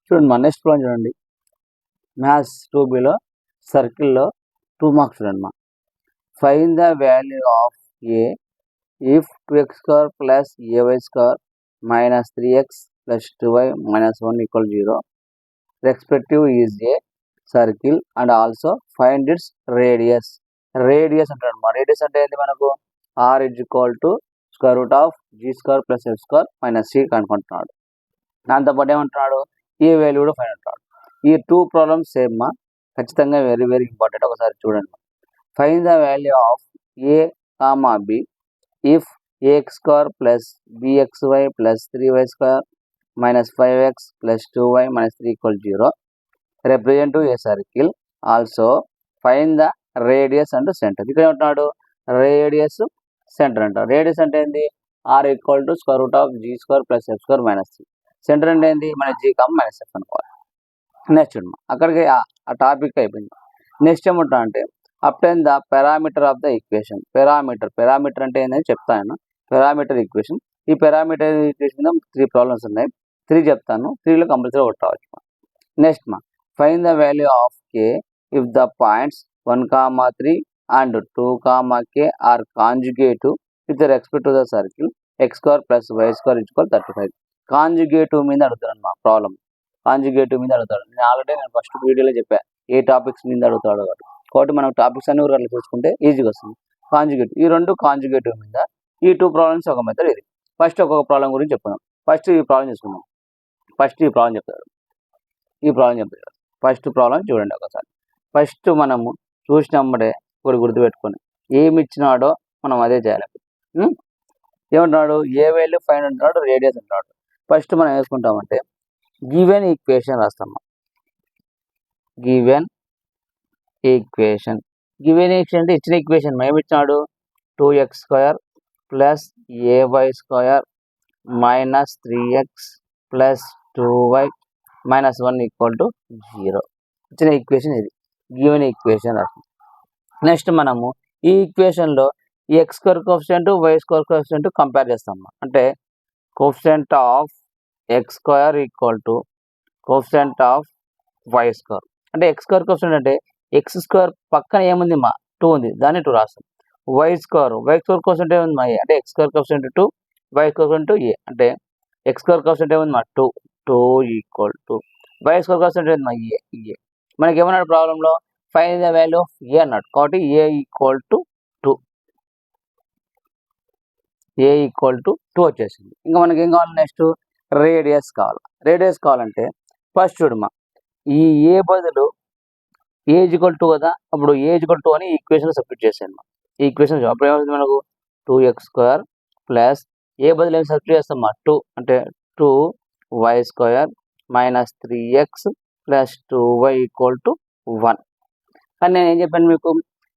చూడండి మా next problem చూడండి. మ్యాథ్స్ 2Bలో సర్కిల్లో 2 మార్క్స్ చూడండి మా. Find the value of A if 2x² plus ay² minus 3x plus 2y minus 1 equal 0 respective is a circle and also find its radius. Radius అంటాడు మా. Radius అంటే ఏంటి మనకు r √g² plus f² minus c కనుక్కుంటున్నాడు. దాంతోపాటు ఏమంటున్నాడు ఈ value కూడా find అంటున్నాడు. ఈ 2 ప్రాబ్లమ్స్ సేమ్ మా, ఖచ్చితంగా వెరీ వెరీ ఇంపార్టెంట్. ఒకసారి చూడండి. Find the value of a comma b if ax² plus bxy plus 3y² minus 5x plus 2y minus 3 equal 0 represent a circle also find the radius and centre. ఇక్కడ ఏమంటున్నాడు radius centre అంటారు. Radius అంటే ఏంటి r √g² plus f² minus 3. Centre అంటే ఏంటి మన g minus f అనుకోవాలి. Next చూడమ్మా, అక్కడికి ఆ టాపిక్ అయిపోయింది. నెక్స్ట్ ఏమంటా అంటే obtain the parameter of the equation. Parameter అంటే ఏంటని చెప్తాను. Parameter equation. ఈ పారామీటర్ ఈక్వేషన్ 3 ప్రాబ్లమ్స్ ఉన్నాయి. 3 చెప్తాను. 3లో కంపల్సరీ ఒకటి రావచ్చు. నెక్స్ట్ మా find the value of k if the points 1,3 and 2,k are conjugative with respect to the circle x² plus y² equal 35. Conjugative మీద అడుగుతాను మా ప్రాబ్లం. కాంజుగేటివ్ మీద అడుగుతాడు. నేను ఫస్ట్ వీడియోలో చెప్పా ఏ టాపిక్స్ మీద అడుగుతాడు కాబట్టి మనం టాపిక్స్ అన్ని కూడా చూసుకుంటే ఈజీగా వస్తుంది. కాంజుగేటివ్, ఈ 2 కాంజుగేటివ్ మీద ఈ 2 ప్రాబ్లమ్స్ ఒక మెథడ్ ఇది. ఫస్ట్ ఒక్కొక్క ప్రాబ్లం గురించి చెప్పుకుందాం. ఫస్ట్ ఈ ప్రాబ్లం చూసుకుందాం. ఫస్ట్ ఈ ప్రాబ్లం చెప్తాడు. ఫస్ట్ ప్రాబ్లం చూడండి ఒకసారి. ఫస్ట్ మనము చూసినప్పుడే ఒకటి గుర్తుపెట్టుకొని ఏమి ఇచ్చినాడో మనం అదే చేయాలి. ఏమంటున్నాడు ఏ వాల్యూ ఫైండ్ అంటున్నాడు, రేడియస్ అంటున్నాడు. ఫస్ట్ మనం వేసుకుంటామంటే గివెన్ ఈక్వేషన్ రాస్తాము. గివెన్ ఈక్వేషన్ అంటే ఇచ్చిన ఈక్వేషన్ ఏమి ఇచ్చినాడు 2x² plus ay² minus 3x plus 2y minus 1 equal to 0. ఇచ్చిన ఈక్వేషన్ ఇది గివెన్ ఈక్వేషన్ రాస్తాం. నెక్స్ట్ మనము ఈ ఈక్వేషన్లో ఈ x² coefficient y² coefficient compare చేస్తాము. అంటే coefficient of x² equal to coefficient of y². అంటే x² కోఎఫిషియంట్ అంటే x² పక్కన ఏముంది మా 2 ఉంది, దాన్ని 2 రాస్తాం. y² కోఎఫిషియంట్ ఏముంది మా a అంటే x² coefficient 2 y² coefficient a అంటే x² కోఎఫిషియంట్ ఏముంది మా 2 ఈక్వల్ టు y² కోఎఫిషియంట్ ఏముంది మా a. మనకి ఏమన్నాడు ప్రాబ్లంలో find the value of a అన్నాడు. కాబట్టి a ఈక్వల్ టు 2 వచ్చేసింది. ఇంకా మనకి ఏం కావాలి నెక్స్ట్ రేడియస్ కావాలి. రేడియస్ కావాలంటే ఫస్ట్ చూడమ్మా ఈ ఏ బదులు ఏ ఈక్వల్ 2 కదా, అప్పుడు ఏ ఈక్వల్ 2 అని ఈక్వేషన్ సబ్స్టిట్యూట్ చేసాను. ఈ ఈక్వేషన్ అప్పుడు ఏమవుతుంది మనకు 2x² ప్లస్ ఏ బదులు ఏం సబ్స్టిట్యూట్ చేస్తామా 2 అంటే 2y² minus 3x plus 2y equal to 1. కానీ నేను ఏం చెప్పాను మీకు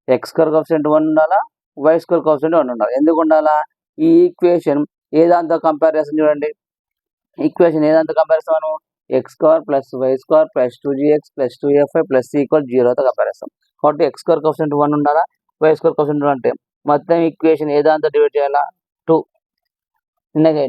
x² కోఎఫిషియంట్ 1 ఉండాలా, y² కోఎఫిషియంట్ 1 ఉండాలి. ఎందుకు ఉండాలా ఈ ఈక్వేషన్ ఏ దాంతో కంపేర్ చేస్తాను చూడండి. ఈక్వేషన్ ఏ దాంతో కంపేర్ చేస్తాను x² plus y² plus 2gx plus 2fy plus c equal 0తో కంపేర్ చేస్తాం. కాబట్టి x² కోఎఫిషియంట్ 1 ఉండాలా, y² కోఎఫిషియంట్ 1 అంటే మొత్తం ఈక్వేషన్ ఏ దాంతో డివైడ్ చేయాలా 2.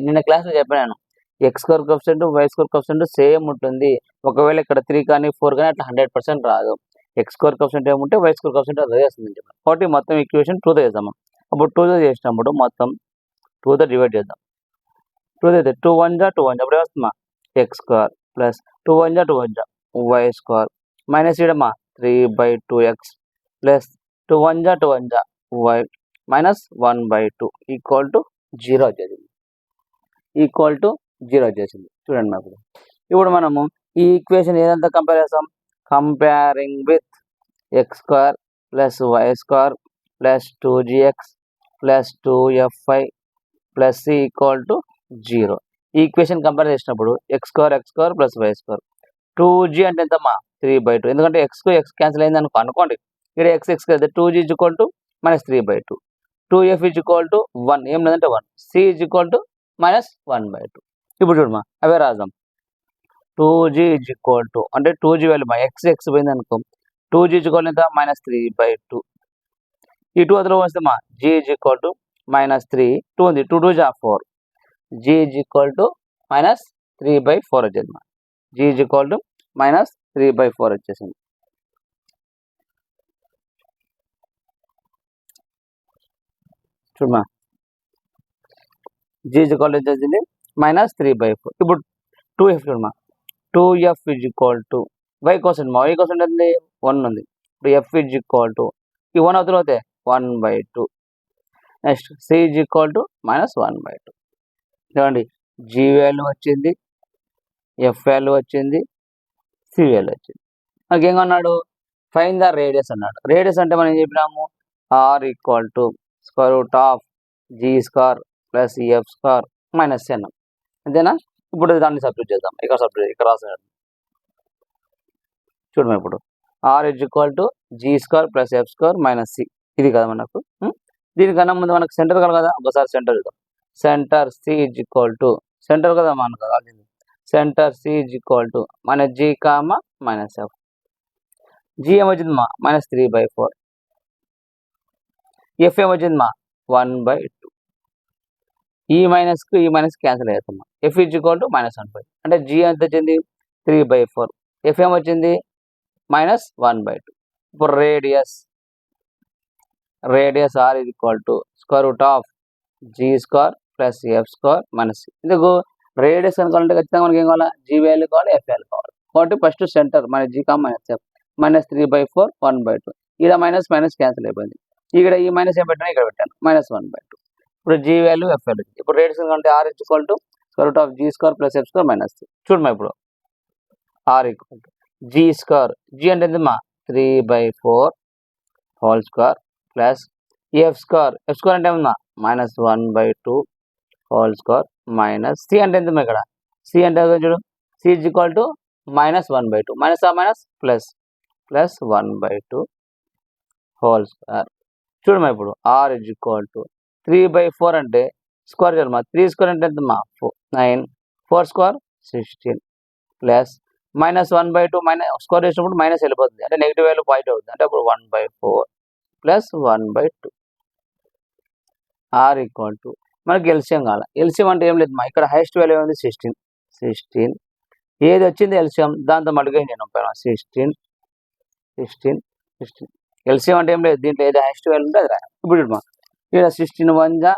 నిన్న క్లాస్లో చెప్పాను x² coefficient y² coefficient same ఉంటుంది. ఒకవేళ ఇక్కడ 3 కానీ 4 కానీ అట్లా 100% రాదు. x² కోఎఫిషియంట్ ఏముంటే y² కోఎఫిషియంట్ అదే వస్తుంది చెప్పాను. కాబట్టి మొత్తం ఈక్వేషన్ 2తో చేద్దాం. అప్పుడు 2తో చేసినప్పుడు మొత్తం 2తో డివైడ్ చేద్దాం. 2 అయితే 2 1 జా 2 1 అప్పుడు ఏమొస్తుందా x² ప్లస్ 2 1 జా 2 1 జా y² మైనస్ ఇడమా 3/2x ప్లస్ 2 1 జా 2 1 జా y మైనస్ 1/2 ఈక్వల్ టు 0 వచ్చేసింది. చూడండి మాకు ఇప్పుడు మనము ఈ ఈక్వేషన్ ఏదంతా కంపేర్ చేస్తాం comparing with x² plus y² plus 2gx plus 2fy plus c equal to 0. ఈ ఈక్వేషన్ కంపేర్ చేసినప్పుడు x² ప్లస్ y². 2g అంటే ఎంతమ్మా 3/2. ఎందుకంటే x క్యాన్సిల్ అయింది అనుకోండి. ఇక్కడ x కదా 2g is equal to minus 3/2. 2f is equal to 1 ఏం లేదంటే 1. c is equal to minus 1/2. ఇప్పుడు చూడమ్మా అవే రాద్దాం. 2g ఈజ్ ఈక్వల్ టు అంటే 2g వాల్యూ మా x పోయింది అనుకో 2g ఈజ్ ఈక్వల్ ఎంత మైనస్ 3/2. ఈ 2 అందులో వస్తే మా g is equal to minus 3 2 ఉంది 2 2 జా 4 g is equal to minus 3/4 వచ్చేది. g ఈజ్ ఈక్వల్ టు -3/4 వచ్చేసింది. చూడమా g ఈజ్ ఈక్వల్ టు వచ్చేసింది -3/4. ఇప్పుడు 2f చూడమా 2f is equal to y కోసం y కోసం ఉంటుంది 1 ఉంది. ఇప్పుడు f ఈజ్ ఈక్వల్ టు ఈ 1 అవుతుంది అవుతే 1/2. Next c is equal to -1/2. చూడండి g వాల్యూ వచ్చింది, f వాల్యూ వచ్చింది, c వాల్యూ వచ్చింది. మనకి ఏం అన్నాడు ఫైండ్ ద రేడియస్ అన్నాడు. రేడియస్ అంటే మనం ఏం చెప్పినాము r equal to square root of g² plus f² minus n అంతేనా. ఇప్పుడు దాన్ని సబ్స్టిట్యూట్ చేద్దాం. ఇక్కడ రాసాడు చూడమా. ఇప్పుడు r is equal to g² plus f² minus c ఇది కదా మనకు. దీనికన్నా ముందు మనకు సెంటర్ కదా, ఒకసారి సెంటర్ చూద్దాం. Centre c is equal to centre కదా మనకు కావాల్సింది. Centre c is equal to -g -f. g ఏమొచ్చింది మా -3/4. f ఏమొచ్చింది మా 1/2. ఈ మైనస్కు ఈ మైనస్ క్యాన్సిల్ అవుతాం. f ఈజ్ ఈక్వల్ టు -1/2 అంటే g ఎంత వచ్చింది 3/4. f ఏమొచ్చింది -1/2. ఇప్పుడు radius r is equal to square root of g² plus f² minus c. ఇందుకు రేడియస్ అనుకోవాలంటే ఖచ్చితంగా మనకి ఏం కావాలి g వాల్యూ కావాలి, f వాల్యూ కావాలి. కాబట్టి ఫస్ట్ సెంటర్ -g -f -3/4 1/2. ఇక్కడ మైనస్ క్యాన్సిల్ అయిపోయింది. ఇక్కడ ఈ మైనస్ ఏం పెట్టాను ఇక్కడ పెట్టాను -1/2. ఇప్పుడు g వాల్యూ f వాల్యూ. ఇప్పుడు రేడియస్ అంటే r is equal to square root of g² plus f² minus c. చూడమా ఇప్పుడు r equal to g² g అంటే ఎంతమ్మా 3/4 హోల్ స్క్వేర్ ప్లస్ f² అంటే ఏమన్నా -1/2 హోల్ స్క్వేర్ మైనస్ c అంటే ఎంత ఇక్కడ c అంటే చూడు c is equal to -1/2 minus minus plus 1/2 whole square. చూడమా ఇప్పుడు r ఈజ్ ఈక్వల్ టు 3/4 అంటే స్క్వేర్ చేయాలమ్మా. 3² అంటే ఎంతమ్మా 9 4² 16 ప్లస్ -1/2 స్క్వేర్ చేసినప్పుడు మైనస్ వెళ్ళిపోతుంది అంటే నెగిటివ్ వాల్యూ పాయింట్ అవుతుంది అంటే అప్పుడు 1/4 ప్లస్ 1/2. r ఈక్వల్ టు మనకి ఎల్సిఎం కావాలి. ఎల్సిఎం అంటే ఏం లేదు మా ఇక్కడ హైయెస్ట్ వాల్యూ ఏమైంది 16 ఏది వచ్చింది ఎల్సిఎం దాంతో మటుగా నేను 16 ఎల్సిఎం అంటే ఏం లేదు దీంట్లో ఏది హైయెస్ట్ వాల్యూ ఉంటే అది రాయాలి. ఇప్పుడు ఇక్కడ 16 1 జా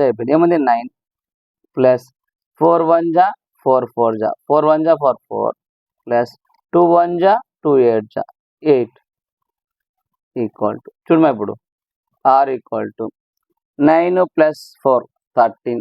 అయిపోయింది ఏముంది 9 ప్లస్ 4 1 జా 4 4 జా 4 1 జా 4 4 ప్లస్ 2 1 జా 2 8 జా 8 ఈక్వల్ టు చూడమా ఇప్పుడు r equal to 9 plus 4 13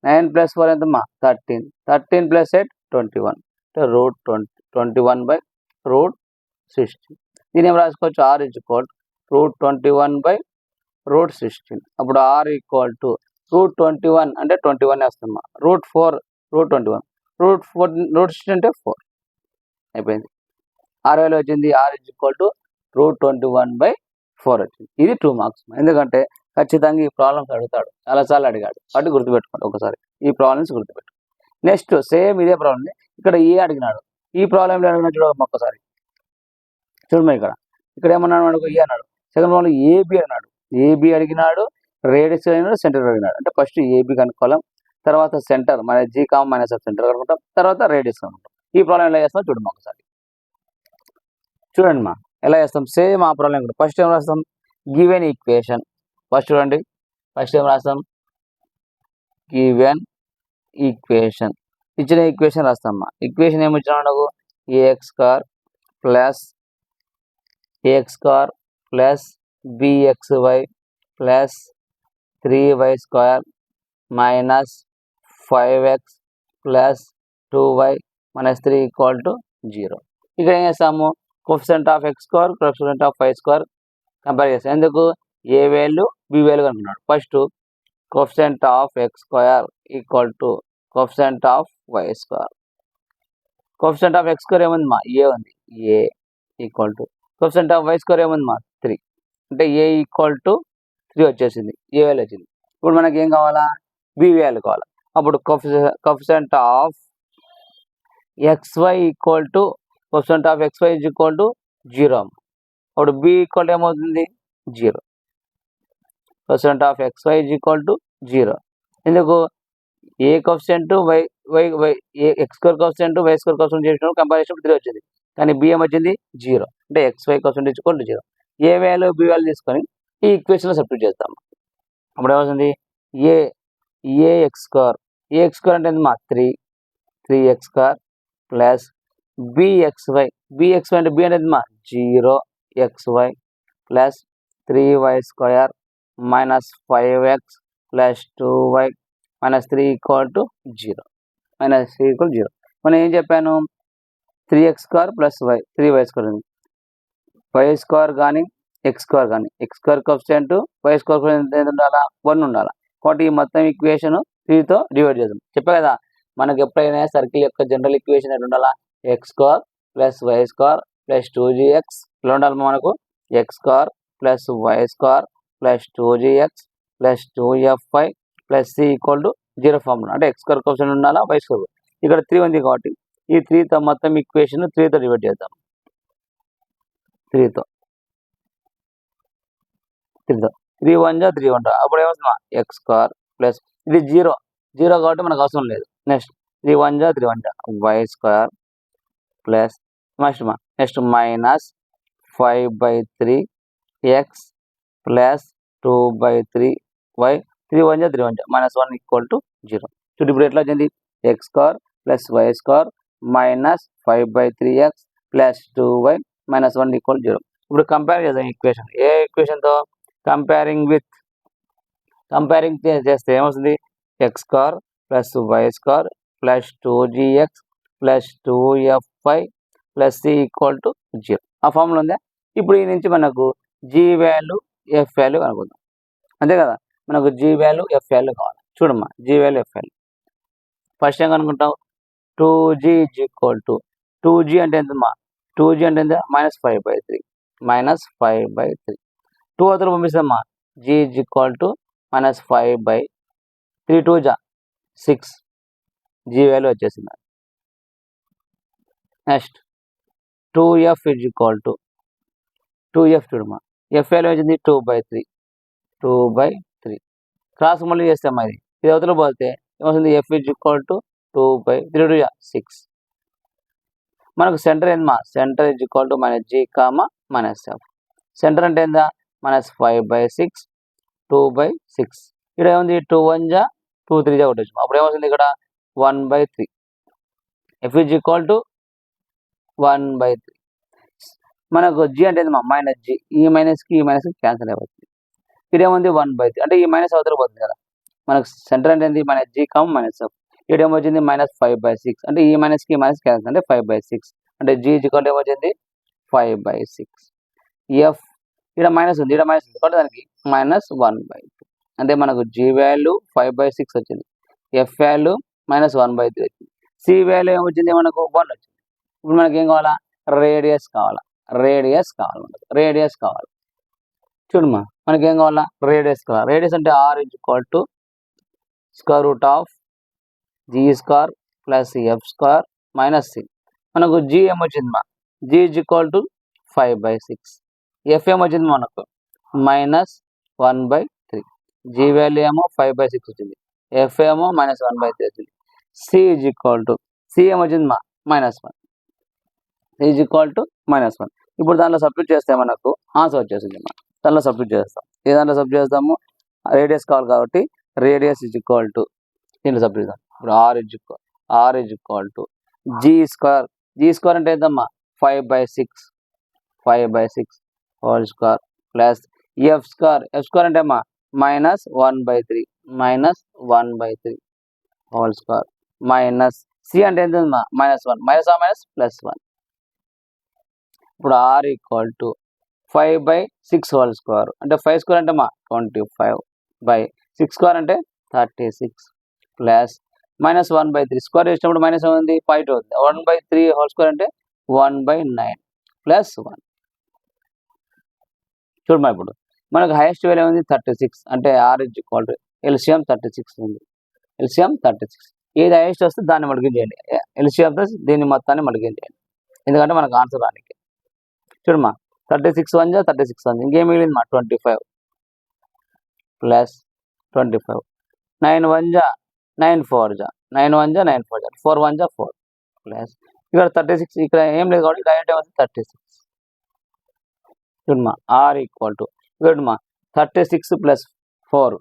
9 plus 4 ఎంతమ్మా 13 ప్లస్ 8 21 అంటే √21/√16. దీని ఏం రాసుకోవచ్చు r ఈజ్ ఈక్వల్ √21/√16. అప్పుడు r ఈక్వల్ టు √21 అంటే 21 వేస్తామా √4 √21 √16 అంటే 4 అయిపోయింది. r వాల్యూ వచ్చింది r ఈజ్ ఈక్వల్ టు √21/4 వచ్చింది. ఇది 2 మార్క్స్. ఎందుకంటే ఖచ్చితంగా ఈ ప్రాబ్లమ్స్ అడుగుతాడు, చాలాసార్లు అడిగాడు కాబట్టి గుర్తుపెట్టుకోండి. ఒకసారి ఈ ప్రాబ్లమ్స్ గుర్తుపెట్టు. నెక్స్ట్ సేమ్ ఇదే ప్రాబ్లం ఇక్కడ ఏ అడిగినాడు. ఈ ప్రాబ్లంలో అడిగినా చూడ ఒక్కసారి చూడమా ఇక్కడ ఏమన్నాడు మనకు ఏ అన్నాడు. సెకండ్ ప్రాబ్లం ఏబి అన్నాడు. ఏబి అడిగినాడు, రేడియస్ అడిగినాడు, సెంటర్ అడిగినాడు. అంటే ఫస్ట్ ఏబి కనుక్కోవాలి, తర్వాత సెంటర్ -g -f సెంటర్ కనుక్కుంటాం, తర్వాత రేడియస్ కనుక్కుంటాం. ఈ ప్రాబ్లం ఎలా చేస్తాం చూడమా ఒకసారి. చూడండి మా ఎలా చేస్తాం సేమ్ ఆ ప్రాబ్లం కూడా. ఫస్ట్ ఏం రాస్తాం గివెన్ ఈక్వేషన్. ఫస్ట్ చూడండి ఫస్ట్ ఏం రాస్తాం గివెన్ ఈక్వేషన్. ఇచ్చిన ఈక్వేషన్ రాస్తామ్మా. ఈక్వేషన్ ఏమి ఇచ్చినా నాకు ax² plus bxy plus 3y² minus 5x plus 2y minus 3 equal to 0. ఇక్కడ ఏం చేస్తాము coefficient of x² coefficient of y² compare చేస్తాం. ఎందుకు ఏ వాల్యూ బి వాల్యూ అనుకున్నాడు. First coefficient of x² equal to coefficient of y². Coefficient of x² ఏముంది మా ఏ ఉంది, ఏ equal to coefficient of y² ఏముంది మా 3 అంటే ఏ ఈక్వల్ టు 3 వచ్చేసింది, ఏ వాల్యూ వచ్చింది. ఇప్పుడు మనకి ఏం కావాలా బి వాల్యూ కావాలా. అప్పుడు coefficient of xy equal to coefficient of xy is equal to 0. అప్పుడు బి ఈక్వల్ ఏమవుతుంది 0. Coefficient of xy is equal to 0. ఎందుకు A coefficient Y Y Y X square coefficient Y square coefficient చేసినప్పుడు compare చేసినప్పుడు 3 వచ్చింది. కానీ B ఏమొచ్చింది 0. అంటే X Y coefficient equal to 0. A value B value తీసుకొని ఈ ఈక్వేషన్లో సబ్స్టిట్యూట్ చేస్తాం. అప్పుడు ఏమవుతుంది ఏ ఎక్స్ స్క్వేర్ అంటే ఏంటమ్మా 3x స్క్వేర్ ప్లస్ బిఎక్స్వై అంటే బి అంటే ఏంటమ్మా 0xy plus 3y square minus 5x plus 2y minus 3 equal to 0. మనం ఏం చెప్పాను 3x square plus 3y square ఉంది. y స్క్వేర్ కానీ ఎక్స్ స్క్వేర్ కానీ X square coefficient y square coefficient ఎంత ఉండాలా 1 ఉండాలి. కాబట్టి ఈ మొత్తం ఈక్వేషన్ 3తో డివైడ్ చేద్దాం. చెప్పా కదా మనకి ఎప్పుడైనా సర్కిల్ యొక్క జనరల్ ఈక్వేషన్ ఎట్లా ఉండాలా x square plus why square plus 2gx ఇలా ఉండాలి. మనకు x square plus why square plus 2gx plus 2fy plus c equal to 0 formula. అంటే ఎక్స్ స్క్వేర్ కోఎఫిషియంట్ ఉండాలా వై స్క్వేర్. ఇక్కడ 3 ఉంది కాబట్టి ఈ 3తో మొత్తం ఈక్వేషన్ 3తో డివైడ్ చేద్దాం. 3తో 3 1 జా 3 1 అప్పుడు ఏమవుతుందా ఎక్స్ స్క్వేర్ ప్లస్ ఇది 0 కాబట్టి మనకు అవసరం లేదు. నెక్స్ట్ 3 1 జా 3 1 జా y square plus next minus 5/3 x plus 2/3 y 3 1 జా 3 1 జా మైనస్ 1 ఈక్వల్ టు 0. చూడు ఇప్పుడు ఎట్లా వచ్చింది x square plus why square minus 5/3 x plus 2y minus 1 equal 0. ఇప్పుడు కంపేర్ చేద్దాం ఈక్వేషన్. ఏ ఈక్వేషన్తో కంపేరింగ్ చేస్తే ఏమవుతుంది x square plus why square plus 2gx plus 2fy plus c equal to 0. ఆ ఫార్ములా ఉందా. ఇప్పుడు ఈ నుంచి మనకు జీ వాల్యూ ఎఫ్ వాల్యూ అనుకుందాం. అంతే కదా మనకు జీ వాల్యూ ఎఫ్ వాల్యూ కావాలి. చూడమ్మా g value F value first ఏం కనుక్కుంటాం 2g ఈక్వల్ టు 2g అంటే ఎంతమ్మా 2g అంటే ఎంత -5/3 2 అవతల పంపిస్తామా g ఈక్వల్ టు -5/3 2 జా 6 g వాల్యూ వచ్చేసింది. Next 2f equal to 2f చూడమ్మా ఎఫ్ వాల్యూ వచ్చింది 2/3 క్రాస్ మళ్ళీ చేస్తామా ఇది అవతల పోతే ఏమవుతుంది ఎఫ్ ఈక్వల్ టు 2/3 2 జా 6. మనకు సెంటర్ ఏందమ్మా centre equal to -g -f. Centre అంటే ఏందా -5/6 2/6. ఇక్కడ ఏముంది 2 1 జా 2 3 జా ఒకటి వచ్చింది. అప్పుడు ఏమవుతుంది ఇక్కడ 1/3 ఎఫ్ ఈక్వల్ టు 1/3. మనకు జీ అంటే ఏందమ్మా -g ఈ మైనస్కి క్యాన్సిల్ అయిపోతుంది. ఇక్కడ ఏముంది 1/3 అంటే ఈ మైనస్ అవతల పోతుంది కదా. మనకు సెంటర్ అంటే ఏంది -g -f. ఇక్కడ ఏమొచ్చింది -5/6 అంటే ఈ మైనస్కి క్యాన్సిల్ అంటే 5/6 అంటే g ఈక్వల్ టు ఏమొచ్చింది 5/6. ఎఫ్ ఇక్కడ మైనస్ ఉంది కాబట్టి దానికి -1/3 అంటే మనకు జీ వాల్యూ 5/6 వచ్చింది. ఎఫ్ వాల్యూ -1/3 వచ్చింది. సి వాల్యూ ఏమొచ్చింది మనకు 1 వచ్చింది. ఇప్పుడు మనకి ఏం కావాలా రేడియస్ కావాలి. చూడమ్మా మనకి ఏం కావాలా రేడియస్ కావాలి. రేడియస్ అంటే r equal to square root of g square plus F square minus c. మనకు జీ ఏమొచ్చింది జీ ఈక్వల్ టు 5/6. ఎఫ్ ఏమొచ్చింది మనకు -1/3. జీ వాల్యూ ఏమో 5/6 వచ్చింది. ఎఫ్ ఏమో -1/3 వచ్చింది. సి ఈక్వల్ టు సి ఏమొచ్చింది -1. C equal to -1. ఇప్పుడు దాంట్లో సబ్స్టిట్యూట్ చేస్తే మనకు ఆన్సర్ వచ్చేసింది. దాంట్లో సబ్స్టిట్యూట్ చేస్తాం. ఏ దాంట్లో సబ్స్టిట్యూట్ చేస్తాము రేడియస్ కావాలి కాబట్టి రేడియస్ ఈక్వల్ టు దీంట్లో సబ్స్టిట్యూట్ చేస్తాం. ఇప్పుడు are equal to g square అంటే ఏంటమ్మా 5/6 whole square plus F square అంటే అమ్మా -1/3 హోల్ స్క్వేర్ మైనస్ సి అంటే ఎంత -1 +1. ఇప్పుడు are equal to 5/6 whole square అంటే 5 స్క్వేర్ అంటే 25/6 స్క్వేర్ అంటే 36 ప్లస్ -1/3 స్క్వేర్ చేసినప్పుడు మైనస్ ఉంది 5 అవుతుంది. 1/3 హోల్ స్క్వేర్ అంటే 1/9 ప్లస్ 1. చూడమ్మా ఇప్పుడు మనకు హైయెస్ట్ వాల్యూ ఉంది 36 అంటే ఆర్ ఈక్వల్ టు ఎల్సిఎం 36 ఉంది. ఎల్సిఎం 36 ఏది హైయెస్ట్ వస్తే దాన్ని మల్టిప్లై చేయండి. ఎల్సిఎం దీన్ని మొత్తాన్ని మల్టిప్లై చేయండి ఎందుకంటే మనకు ఆన్సర్ రానికి. చూడమ్మా 36 1 జా 36 ఉంది. ఇంకేం మిగిలింది 25 ప్లస్ 25 9 1 జా 9 4 జా 9 1 జా 9 4 జా 4 1 జా 4 ప్లస్ ఇక్కడ 36 ఇక్కడ ఏం లేదు కాబట్టి డైరెక్ట్ ఏమవుతుంది 36 చూడమ్మా ఆర్ ఈక్వల్ టు చూడమ్మా 36 ప్లస్ 4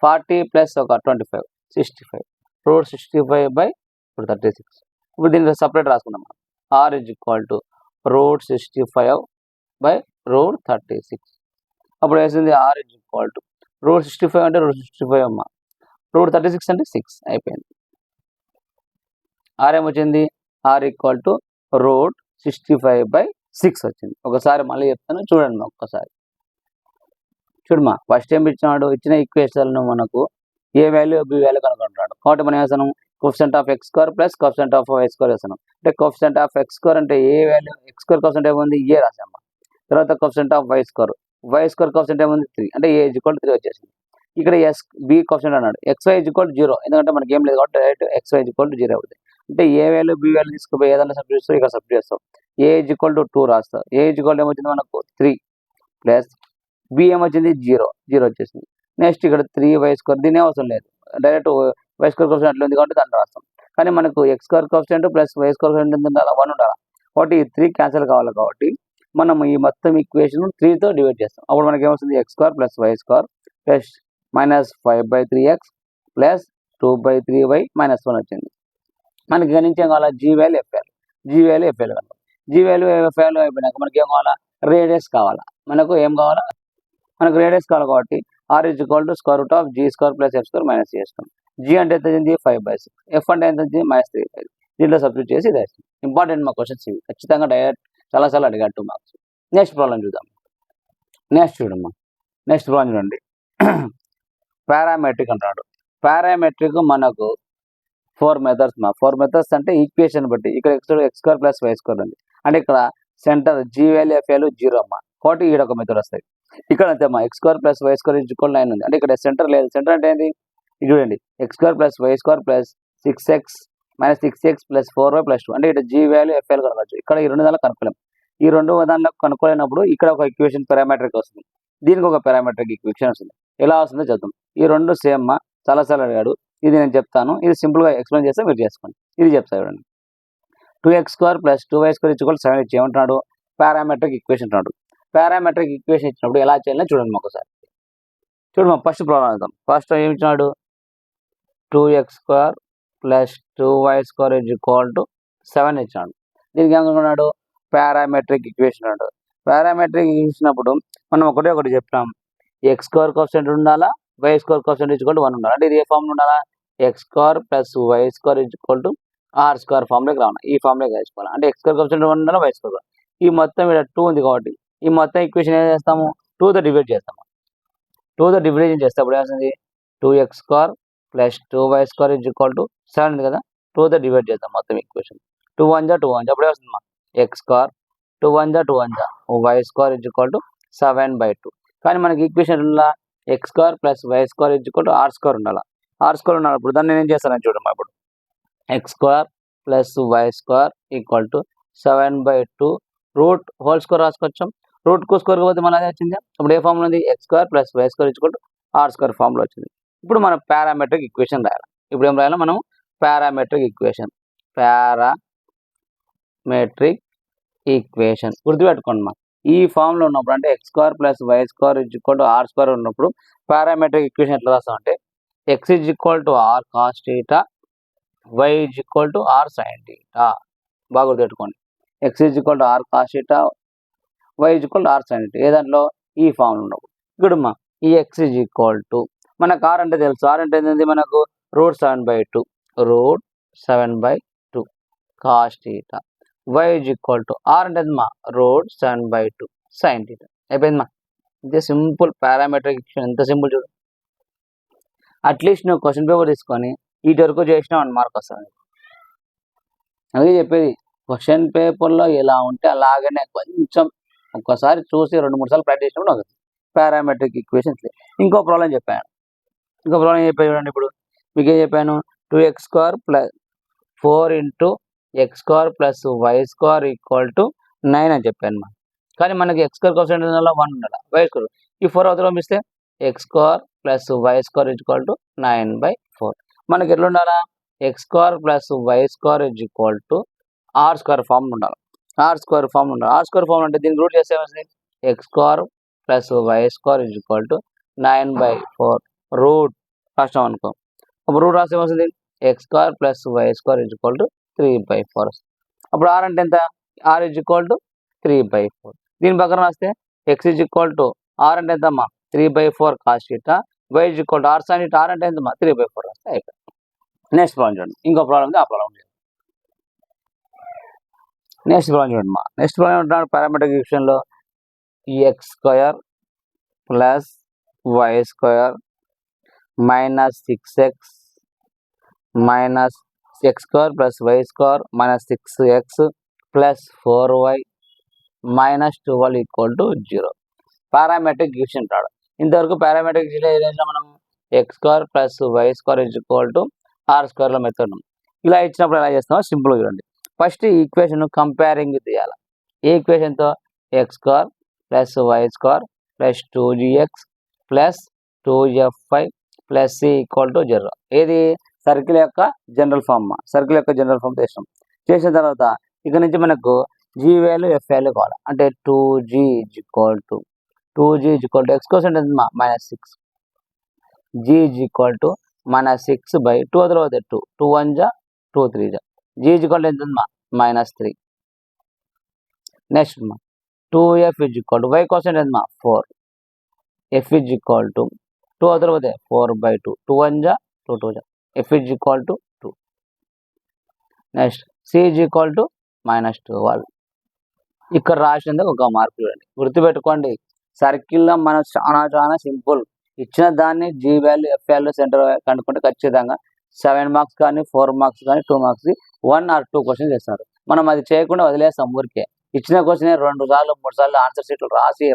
40 ప్లస్ ఒక 25 65 రూట్ 65 బై ఇప్పుడు 36 ఇప్పుడు దీనికి సపరేట్ రాసుకుందాం మనం r is equal to root 65 by root 36 అప్పుడు వేసింది r is equal to root 65 అంటే రూట్ 65 అమ్మా రూట్ 36 అంటే 6 అయిపోయింది ఆర్ ఏమొచ్చింది r equal to root 65 by 6 వచ్చింది ఒకసారి మళ్ళీ చెప్తాను చూడండి ఒక్కసారి చూడమ్మా ఫస్ట్ ఏం ఇచ్చిన ఈక్వేషన్లను మనకు ఏ వాల్యూ బి వాల్యూ కనుక్కుంటున్నాడు కాబట్టి మనం వేసాను coefficient of x square plus coefficient of y square వేసాను అంటే కోఎఫిషియంట్ ఆఫ్ ఎక్స్ స్క్వేర్ అంటే a value x square coefficient ఏముంది ఏ రాసాము తర్వాత coefficient of y square coefficient ఏముంది 3 అంటే ఏ ఈక్వల్ టు 3 వచ్చేసింది ఇక్కడ ఎస్ బి కోఎఫిషియంట్ అన్నాడు ఎక్స్ వై ఈక్వల్ టు 0 ఎందుకంటే మనకి ఏం లేదు కాబట్టి direct x y equal to 0 అవుతుంది అంటే ఏ వాల్యూ బి వాల్యూ తీసుకుపోయి ఏదైనా సబ్స్టిట్యూట్ చేస్తావు ఇక్కడ సబ్స్టిట్యూట్ చేస్తావు ఏ ఈక్వల్ టు 2 రాస్తావు ఏ ఈక్వల్ ఏమొచ్చింది మనకు 3 ప్లస్ బి ఏమొచ్చింది 0 వచ్చేసింది నెక్స్ట్ ఇక్కడ 3 y² దీని అవసరం లేదు డైరెక్ట్ y² కోఎఫిషియంట్ అట్లా ఉంది కాబట్టి దాన్ని రాస్తాం కానీ మనకు x² coefficient plus y² coefficient ఉండాలి 1 ఉండాలి కాబట్టి ఈ 3 క్యాన్సిల్ కావాలి కాబట్టి మనం ఈ మొత్తం ఈక్వేషన్ 3తో డివైడ్ చేస్తాం అప్పుడు మనకి ఏమొస్తుంది x² plus y² plus minus 5/3x plus 2/3y minus 1 వచ్చింది మనకి గణించేం కావాలా జీ వాల్యూ ఎఫ్ వాల్యూ కనుక జీ వాల్యూ ఎఫ్ వాల్యూ అయిపోయినాక మనకి ఏం కావాలా రేడియస్ కావాలా మనకు ఏం కావాలా మనకు రేడియస్ కావాలి కాబట్టి r is equal to square root of g square plus F square minus g square g అంటే ఎంత వచ్చింది 5/6 ఎఫ్ అంటే ఎంత వచ్చింది -3/5 దీంట్లో సబ్స్టిట్యూట్ చేసి ఇది వేస్తాం ఇంపార్టెంట్ మా క్వశ్చన్స్ ఇవి ఖచ్చితంగా డైరెక్ట్ చాలాసార్లు అడిగారు 2 మార్క్స్ నెక్స్ట్ ప్రాబ్లం చూద్దాం చూడమ్మా నెక్స్ట్ ప్రాబ్లం చూడండి పారామెట్రిక్ అంటున్నాడు పారామెట్రిక్ మనకు 4 మెథడ్స్ అంటే ఈక్వేషన్ బట్టి ఇక్కడ x square plus why square ఉంది అంటే ఇక్కడ centre g value F value 0 అమ్మా కాబట్టి ఈడ ఒక మెథడ్ వస్తాయి ఇక్కడ అంతే అమ్మా x square plus why square equal 9 ఉంది అంటే ఇక్కడ సెంటర్ లేదు సెంటర్ అంటే ఏంటి ఇది చూడండి x square plus why square plus 6x minus 6x plus 4y plus 2 అంటే ఇక్కడ జీ వాల్యూ ఎఫ్ వాల్యూ కనుకోవచ్చు ఇక్కడ ఈ 2 దానిలో కనుక్కోలేం ఈ 2 దానిలో కనుక్కోలేనప్పుడు ఇక్కడ ఒక ఈక్వేషన్ పారామెట్రిక్ వస్తుంది దీనికి ఒక పారామెట్రిక్ ఈక్వేషన్ వస్తుంది ఎలా వస్తుందో చూద్దాం ఈ 2 సేమ్ మా చాలాసార్లు అడిగాడు ఇది నేను చెప్తాను ఇది సింపుల్గా ఎక్స్ప్లెయిన్ చేస్తే మీరు చేసుకోండి ఇది చెప్తా చూడండి 2x² ప్లస్ 2y² ఈక్వల్ 7 ఇచ్చి ఏమంటున్నాడు పారామెట్రిక్ ఈక్వేషన్ అంటున్నాడు పారామెట్రిక్ ఈక్వేషన్ ఇచ్చినప్పుడు ఎలా చేయాలని చూడండి ఒకసారి చూడమ్మా ఫస్ట్ ప్రాబ్లం అవుతాం ఫస్ట్ ఏమి ఇచ్చినాడు 2x² plus 2y² equal to 7 ఇచ్చినాడు దీనికి ఏమనుకున్నాడు పారామెట్రిక్ ఈక్వేషన్ అన్నాడు పారామెట్రిక్ ఇచ్చినప్పుడు మనం ఒకటి చెప్తాం x² కోఎఫిషియంట్ ఉండాలా y² కోఎఫిషియంట్ ఈక్వల్ టు 1 ఉండాలి అంటే ఇది ఏ ఫామ్లో ఉండాలా x² plus y² equal to r² ఫామ్లోకి రావాలి ఈ ఫామ్లోకి వేసుకోవాలి అంటే x² కోఎఫిషియంట్ 1 ఉండాలి y² ఈ మొత్తం ఇక్కడ 2 ఉంది కాబట్టి ఈ మొత్తం ఈక్వేషన్ ఏం చేస్తాము 2తో డివైడ్ చేస్తాము 2తో డివిజన్ చేస్తే అప్పుడు ఏమవుతుంది 2x² plus 2y² equal to 7 ఉంది కదా 2తో డివైడ్ చేద్దాం మొత్తం ఈక్వేషన్ 2 1 జా 2 1 జా అప్పుడు ఏమవుతుంది x² 2 1 జా 2 1 జా y² ఈక్వల్ టు 7/2 కానీ మనకి equation x² plus y² equal to r² ఉండాలి r² ఉన్నప్పుడు దాన్ని నేను ఏం చేస్తానని చూడమ్మా ఇప్పుడు x² plus y² equal to 7/2 root whole square రాసుకొచ్చాం రూట్కు స్క్వేర్ పోతే మళ్ళీ అదే వచ్చింది ఇప్పుడు ఏ ఫామ్లో ఉంది x² plus y² equal to r² ఫామ్లో వచ్చింది ఇప్పుడు మనం పారామెట్రిక్ ఈక్వేషన్ రాయాలి ఇప్పుడు ఏం రాయాలి మనం పారామెట్రిక్ ఈక్వేషన్ గుర్తుపెట్టుకోండి మా ఈ ఫామ్లో ఉన్నప్పుడు అంటే x² plus y² equal to r² ఉన్నప్పుడు పారామెట్రిక్ ఈక్వేషన్ ఎట్లా రాస్తాం అంటే x equal to r cos θ y equal to r sin θ బాగా గుర్తుపెట్టుకోండి x equal to r cos θ y equal to r sin θ ఏ దాంట్లో ఈ ఫామ్లో ఉన్నప్పుడు ఇప్పుడు మా ఈ x ఈక్వల్ టు మనకు r అంటే తెలుసు r అంటే ఏంటి మనకు root 7/2 cos θ y equal to r అంటే మా రూట్ 7/2 sin θ అయిపోయింది మా ఇదే సింపుల్ పారామెట్రిక్ ఈక్వేషన్ ఎంత సింపుల్ చూడు అట్లీస్ట్ నువ్వు క్వశ్చన్ పేపర్ తీసుకొని వీటి వరకు చేసినావు 1 మార్క్ వస్తుంది అదే చెప్పేది క్వశ్చన్ పేపర్లో ఎలా ఉంటే అలాగనే కొంచెం ఒక్కసారి చూసి 2-3 సార్లు ప్రాక్టీస్ చేసినప్పుడు అవుతుంది పారామెట్రిక్ ఈక్వేషన్స్ ఇంకో ప్రాబ్లం చెప్పాను చూడండి ఇప్పుడు మీకు ఏం చెప్పాను 2x² plus 4 into x² plus y² equal to 9 అని చెప్పాను మనం కానీ మనకి x² కోఎఫిషియంట్ 1 ఉండాలి y² ఈ 4 అవతల పంపిస్తే x² plus y² equal to 9/4 మనకి ఎట్లా ఉండాలా x square plus why square is equal to are square form ఉండాలి. ఆర్ స్క్వేర్ ఫామ్ ఉండాలి. ఆర్ స్క్వేర్ ఫామ్ అంటే దీనికి రూట్ చేస్తే ఏమవుతుంది x square plus why square is equal to 9/4 root కష్టం అనుకో. అప్పుడు రూట్ రాస్తే ఏమవుతుంది x square plus why square is equal to 3/4. అప్పుడు ఆర్ అంటే ఎంత ఆర్ ఇజ్ ఈక్వల్ టు 3/4. దీని పక్కన రాస్తే x is equal to r అంటే ఎంతమ్మా 3/4 cos theta, y is equal to are sine theta. R అంటే ఎంతమ్మా 3/4 రాస్తే అయిపోయింది. నెక్స్ట్ ప్రాబ్లం చూడండి. ఇంకో ప్రాబ్లం ఉంది, ఆ ప్రాబ్లం చూడండి. నెక్స్ట్ ప్రాబ్లం చూడండి మా. నెక్స్ట్ ప్రాబ్లం ఏమంటున్నాడు పారామెట్రిక్ ఈక్వేషన్లో X square plus why square minus 6x minus X square plus why square minus 6x plus 4y minus 12 equal to 0. Parametric equation రాడు. ఇంతవరకు పారామెట్రిక్ ఈక్వేషన్ ఏదైనా మనం X square plus why square is equal to R స్క్వేర్లో method ఇలా ఇచ్చినప్పుడు ఎలా చేస్తామో సింపుల్గా చూడండి. ఫస్ట్ ఈ ఈక్వేషన్ కంపేరింగ్ తీయాలి. ఈ ఈక్వేషన్తో X square plus why square plus 2gx plus 2fy plus C equal to 0. ఏది సర్కిల్ యొక్క జనరల్ ఫామ్. సర్కిల్ యొక్క జనరల్ ఫామ్ చేసిన తర్వాత ఇక్కడ నుంచి మనకు జీ వాల్యూ ఎఫ్ వాల్యూ కావాలి. అంటే 2g ఈక్వల్ టు ఎక్స్ కోసం -6, g ఈక్వల్ టు -6/2 తర్వాత 2 1 జా 2 3 జా g ఈక్వల్ టు ఎంత -3. Next 2f equal to y కోసం ఎంత 4, f ఈక్వల్ టు 2 తర్వాత 4/2 2 1 జా 2 2 జా f equal to 2. Next c equal to -12. ఇక్కడ రాసినందుకు ఒక మార్క్ చూడండి. గుర్తుపెట్టుకోండి సర్కిల్లో మనం చాలా సింపుల్. ఇచ్చిన దాన్ని g value F value centre కనుక్కుంటే ఖచ్చితంగా 7 మార్క్స్ కానీ 4 మార్క్స్ కానీ 2 మార్క్స్ 1 or 2 క్వశ్చన్స్ చేస్తారు. మనం అది చేయకుండా వదిలేస్తాం ఊరికే. ఇచ్చిన క్వశ్చన్ 2 సార్లు 3 సార్లు ఆన్సర్ షీట్లు రాసి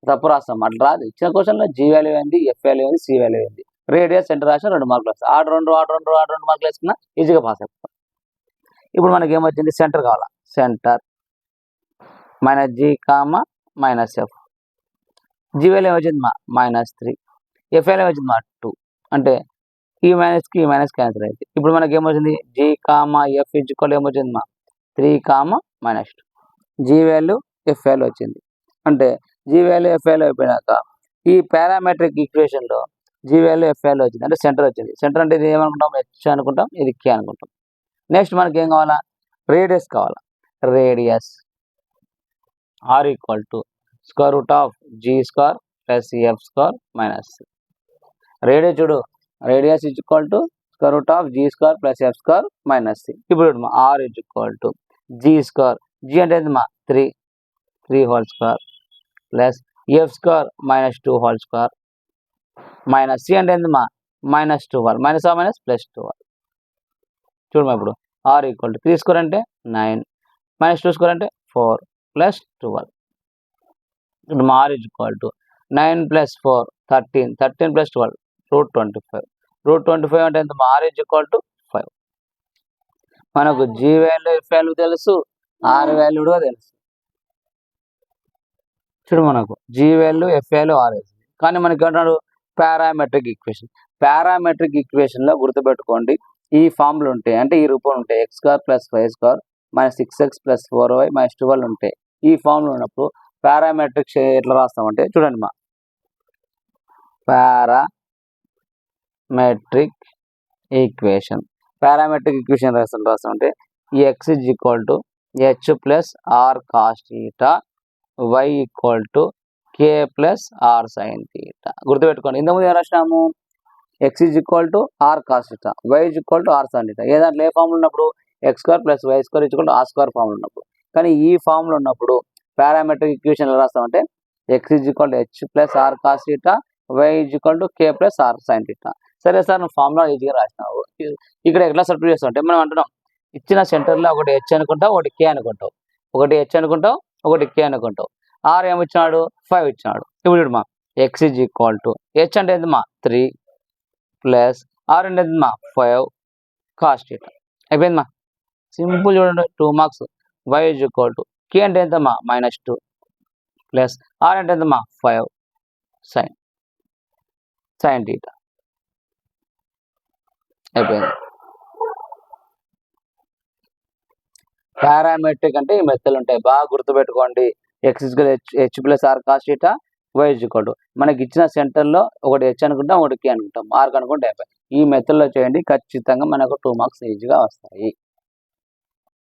తప్పు రాస్తాం. అట్లా రాదు. ఇచ్చిన క్వశ్చన్లో జీ వాల్యూ ఏంది, ఎఫ్ వాల్యూ ఏంది, సి వాల్యూ ఏంది, రేడియస్ సెంటర్ రాసిన 2 మార్కులు వస్తాయి. ఆడ 2 మార్కులు వేసుకున్నా ఈజీగా పాస్ అయిపోతాం. ఇప్పుడు మనకి ఏమొచ్చింది సెంటర్ కావాలా. Centre -g, -f. G value ఏమొచ్చింది -3, ఎఫ్ వాల్యూ ఏమొచ్చింది 2. అంటే ఈ మైనస్కి ఈ మైనస్ క్యాన్సిల్ అయింది. ఇప్పుడు మనకి ఏమొచ్చింది g, f ఈక్వల్ ఏమొచ్చింది 3, -2. జీ వాల్యూ ఎఫ్ వాల్యూ వచ్చింది. అంటే జీ వాల్యూ ఎఫ్ వాల్యూ అయిపోయినాక ఈ పారామెట్రిక్ ఈక్వేషన్లో జీ వాల్యూ ఎఫ్ వాల్యూ వచ్చింది. అంటే సెంటర్ వచ్చింది. సెంటర్ అంటే ఇది ఏమనుకుంటాం హెచ్ అనుకుంటాం, ఇది కే అనుకుంటాం. నెక్స్ట్ మనకి ఏం కావాలా రేడియస్ కావాలా. Radius R equal to square root of g square plus F square minus c. Radius చూడు, radius equal to square root of g square plus F square minus c. ఇప్పుడు are equal to g square, g అంటే 3 whole square plus F square -2 whole square minus c అంటే -12 minus ఆ minus +12. చూడమా ఇప్పుడు are equal to 3 square అంటే 9 -2 square అంటే 4 + 12. ఇప్పుడు are equal to 9 + 4 13 13 + 12 √25. √25 అంటే ఎంత ఆర్ ఈక్వల్ టు 5. మనకు జీ వాల్యూ ఎఫ్ వాల్యూ తెలుసు, ఆర్ వాల్యూ కూడా తెలుసు. చూడు మనకు g value F value r వేసింది. కానీ మనకి ఏమంటున్నాడు పారామెట్రిక్ ఈక్వేషన్. పారామెట్రిక్ ఈక్వేషన్లో గుర్తుపెట్టుకోండి ఈ ఫామ్లు ఉంటాయి. అంటే ఈ రూపంలో ఉంటాయి. X square plus why square -6x + 4y -12 ఉంటాయి. ఈ ఫామ్లో ఉన్నప్పుడు పారామెట్రిక్ ఎట్లా రాస్తామంటే చూడండి పారామెట్రిక్ ఈక్వేషన్ రాస్తామంటే X equal to H plus are cos theta, y equal to K plus are sine theta. గుర్తుపెట్టుకోండి ఇంతకుముందు ఏం రాసినాము X equal to R cos theta, why equal to are sine theta. ఏ దాంట్లో ఏ ఫామ్లో ఉన్నప్పుడు X square plus why square equal to are square ఫామ్లో ఉన్నప్పుడు. కానీ ఈ ఫామ్లో ఉన్నప్పుడు పారామెట్రిక్ ఈక్వేషన్ ఎలా రాస్తామంటే X equal to H plus are cos theta, why equal to K plus are sine theta. సరే సార్ నువ్వు ఫార్ములా ఈజీగా రాసినావు. ఇక్కడ ఎట్లా సబ్స్టిట్యూట్ చేస్తావు అంటే మనం అంటున్నాం ఇచ్చిన సెంటర్లో ఒకటి హెచ్ అనుకుంటావు, ఒకటి కే అనుకుంటావు, ఒకటి హెచ్ అనుకుంటావు, ఒకటి కే అనుకుంటావు. ఆర్ ఏమిచ్చినాడు 5 ఇచ్చినాడు. ఇప్పుడు చూడమా ఎక్స్ ఈక్వల్ టు హెచ్ అంటే ఎంత 3 ప్లస్ ఆర్ అంటే ఎంత 5 కాస్ థీటా. అయిపోయింది సింపుల్ చూడండి 2 మార్క్స్. వై ఈక్వల్ టు కే అంటే ఎంత -2 ప్లస్ ఆర్ అంటే ఎంత 5 సైన్ థీటా. అయిపోయింది. పారామెట్రిక్ అంటే ఈ మెథడ్లు ఉంటాయి, బాగా గుర్తుపెట్టుకోండి. H plus are cos theta, y is equal to మనకి ఇచ్చిన సెంటర్లో ఒకటి హెచ్ అనుకుంటాం, ఒకటి కే అనుకుంటాం, మార్క్ అనుకుంటే అయిపోయి ఈ మెథడ్లో చేయండి, ఖచ్చితంగా మనకు 2 మార్క్స్ ఈజీగా వస్తాయి.